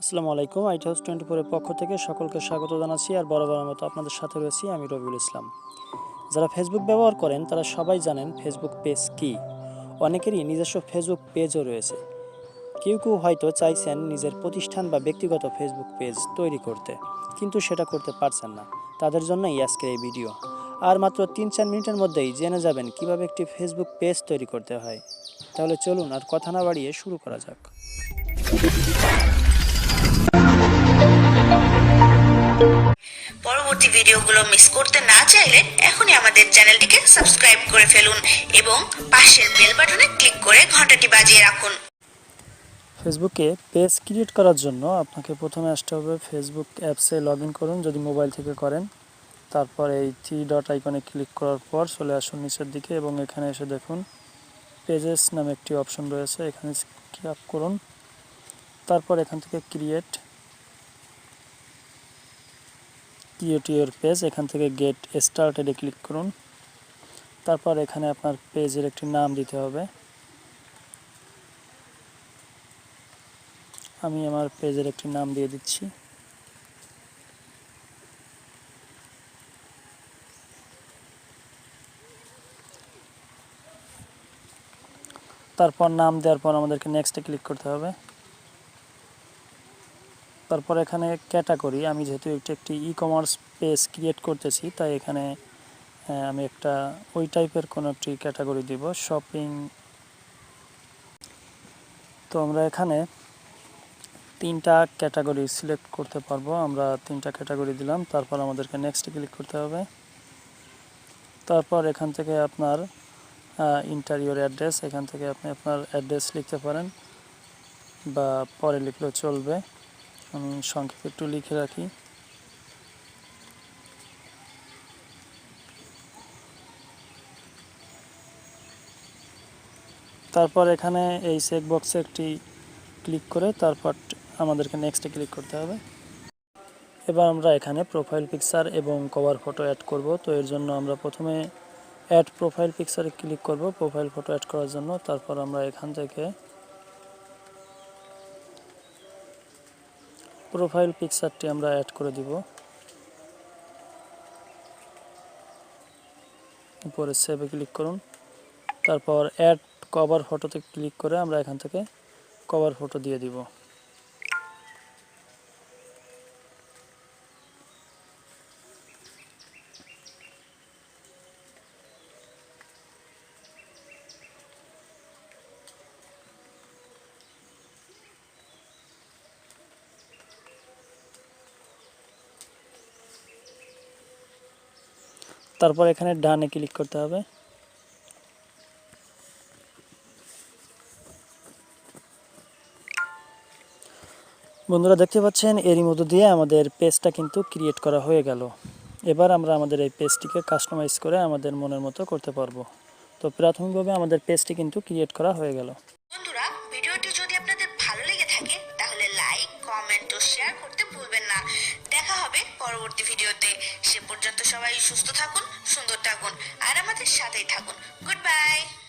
আসসালামু আলাইকুম। IT House24 এর পক্ষ থেকে সকলকে স্বাগত জানাচ্ছি। আর বরাবরের মতো আপনাদের সাথে রয়েছি আমি রবিউল ইসলাম। যারা ফেসবুক ব্যবহার করেন তারা সবাই জানেন ফেসবুক পেজ কী। অনেকেরই নিজস্ব ফেসবুক পেজও রয়েছে। কেউ কেউ হয়তো চাইছেন নিজের প্রতিষ্ঠান বা ব্যক্তিগত ফেসবুক পেজ তৈরি করতে, কিন্তু সেটা করতে পারছেন না। তাদের জন্যই আজকের এই ভিডিও। আর মাত্র 3-4 মিনিটের মধ্যেই জেনে যাবেন কিভাবে একটি ফেসবুক পেজ তৈরি করতে হয়। তাহলে চলুন আর কথা না বাড়িয়ে শুরু করা যাক। পরবর্তী ভিডিওগুলো মিস করতে না চাইলে এখনই আমাদের চ্যানেলটিকে সাবস্ক্রাইব করে ফেলুন এবং পাশের বেল বাটনে ক্লিক করে ঘন্টাটি বাজিয়ে রাখুন। ফেসবুকে পেজ ক্রিয়েট করার জন্য আপনাকে প্রথমে আসতে হবে ফেসবুক অ্যাপসে লগ ইন করুন যদি মোবাইল থেকে করেন। তারপর এই 3 ডট আইকনে ক্লিক করার পর চলে আসুন নিচের দিকে এবং এখানে এসে দেখুন পেজেস নামে একটি অপশন রয়েছে, এখানে ক্লিক করুন। তারপর এখান থেকে ক্রিয়েট ইউর পেজ, এখান থেকে গেট স্টার্টেডে ক্লিক করুন। তারপর এখানে আপনার পেজের একটি নাম দিতে হবে। আমি আমার পেজের একটি নাম দিয়ে দিচ্ছি। তারপর নাম দেওয়ার পর আমাদেরকে নেক্সটে ক্লিক করতে হবে। তারপর এখানে ক্যাটাগরি, আমি যেহেতু একটি ই কমার্স পেজ ক্রিয়েট করতেছি তাই এখানে আমি একটা ওই টাইপের কোনো একটি ক্যাটাগরি দিব, শপিং। তো আমরা এখানে 3টা ক্যাটাগরি সিলেক্ট করতে পারবো। আমরা 3টা ক্যাটাগরি দিলাম। তারপর আমাদেরকে নেক্সটে ক্লিক করতে হবে। তারপর এখান থেকে আপনার ইন্টারিয়র অ্যাড্রেস, এখান থেকে আপনি আপনার অ্যাড্রেস লিখতে পারেন বা পরে লিখলেও চলবে। আমি সংক্ষেপে একটু লিখে রাখি। তারপর এখানে এই চেক বক্সে একটি ক্লিক করে তারপর আমাদেরকে নেক্সটে ক্লিক করতে হবে। এবার আমরা এখানে প্রোফাইল পিকচার এবং কভার ফটো অ্যাড করব। তো এর জন্য আমরা প্রথমে অ্যাড প্রোফাইল পিকচারে ক্লিক করব প্রোফাইল ফটো অ্যাড করার জন্য। তারপর আমরা এখান থেকে প্রোফাইল পিকচারটি আমরা অ্যাড করে দিব। উপরে সেভে ক্লিক করুন। তারপর অ্যাড কভার ফটোতে ক্লিক করে আমরা এখান থেকে কভার ফটো দিয়ে দিব। তারপর এখানে ডানে ক্লিক করতে হবে। বন্ধুরা দেখতে পাচ্ছেন এরই মধ্য দিয়ে আমাদের পেজটা কিন্তু ক্রিয়েট করা হয়ে গেল। এবার আমরা আমাদের এই পেজটিকে কাস্টমাইজ করে আমাদের মনের মতো করতে পারবো। তো প্রাথমিকভাবে আমাদের পেজটি কিন্তু ক্রিয়েট করা হয়ে গেল। বন্ধুরা, ভিডিওটি যদি আপনাদের ভালো লেগে থাকে তাহলে লাইক, কমেন্ট ও শেয়ার করতে ভুলবেন না। দেখা হবে পরবর্তী ভিডিওতে। সে পর্যন্ত সবাই সুস্থ থাকুন, সুন্দর থাকুন আর আমাদের সাথেই থাকুন। Good bye.